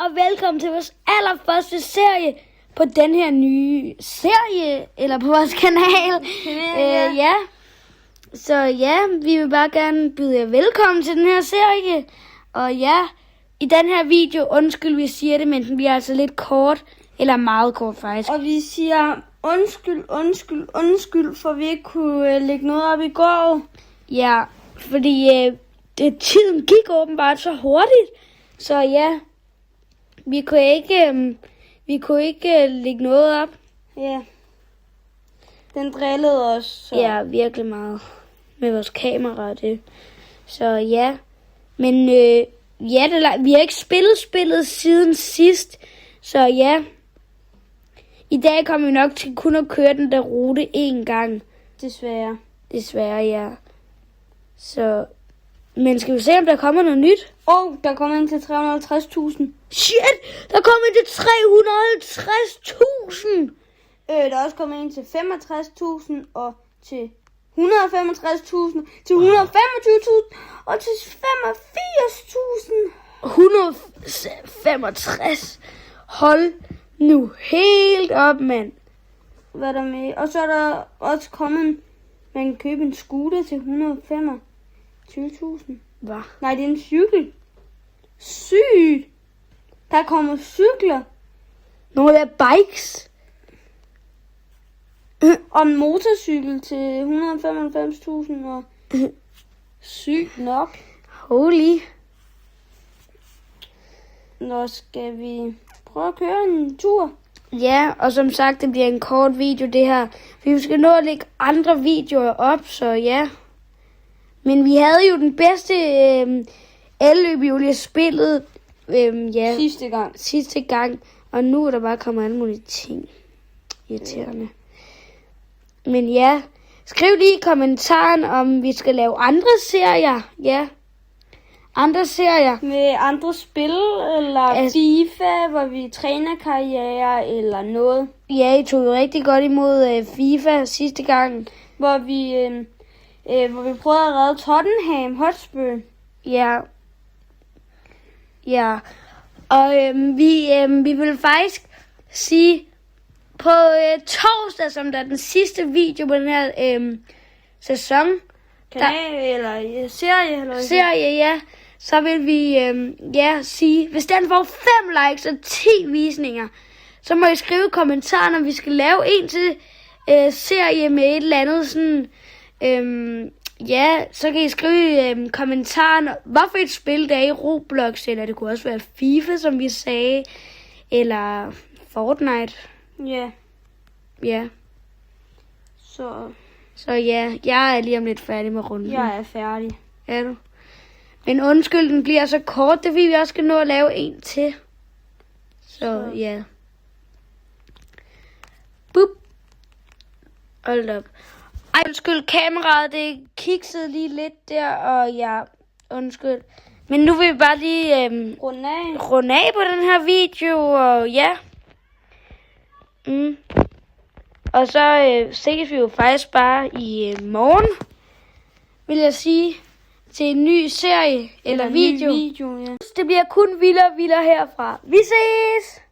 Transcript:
og velkommen til vores allerførste serie på den her nye serie, eller på vores kanal. Ja. Så ja, vi vil bare gerne byde jer velkommen til den her serie. Og ja, i den her video, undskyld vi siger det, men den bliver altså lidt kort, eller meget kort faktisk. Og vi siger undskyld, for vi ikke kunne lægge noget op i går. Ja, fordi tiden gik åbenbart så hurtigt. Så ja, vi kunne ikke lægge noget op. Ja, den drillede os. Så. Ja, virkelig meget med vores kamera og det. Så ja, men ja, vi har ikke spillet siden sidst. Så ja, i dag kommer vi nok til kun at køre den der rute én gang. Desværre, ja. Så, men skal vi se, om der kommer noget nyt? Der kommer ind til 350.000. Shit, der kommer ind til 350.000. Der er også kommet ind til 65.000 og til 165.000, til 125.000 og til 85.000. 165. Hold nu helt op, mand. Hvad er der med? Og så er der også kommet, man kan købe en scooter til 125.000. Hvad? Nej, det er en cykel. Sygt. Der kommer cykler. Nogle af bikes. Og en motorcykel til 195.000 og sygt nok. Holy. Nå, skal vi prøve at køre en tur? Ja, og som sagt, det bliver en kort video, det her. Vi skal nå at lægge andre videoer op, så ja. Men vi havde jo den bedste elløbehjul i spillet ja, sidste gang. Og nu er der bare kommet alle mulige ting. Irriterende. Men ja, skriv lige i kommentaren, om vi skal lave andre serier. Ja, andre serier. Med andre spil, eller FIFA, hvor vi træner karriere, eller noget. Ja, I tog jo rigtig godt imod FIFA sidste gang. Hvor vi prøvede at redde Tottenham Hotspur. Ja. Ja. Og vi vil faktisk sige, på torsdag, som der er den sidste video på den her sæson. Eller serie. Eller serie, ja. Så vil vi sige, hvis den får 5 likes og 10 visninger, så må I skrive i kommentaren, om vi skal lave en til serie med et eller andet sådan. Ja, så kan I skrive i kommentaren, hvorfor et spil der er i Roblox, eller det kunne også være FIFA, som vi sagde, eller Fortnite. Ja. Ja. Så ja, jeg er lige om lidt færdig med runden. Jeg er færdig. Er du? Men undskyld, den bliver så kort, det er fordi vi også skal nå at lave en til. Så ja. Bup. Hold op. Ej, undskyld, kameraet, det kiksede lige lidt der, og ja, undskyld. Men nu vil vi bare lige runde af på den her video, og ja. Og så ses vi jo faktisk bare i morgen, vil jeg sige, til en ny serie eller video. Ja. Det bliver kun vildere herfra. Vi ses!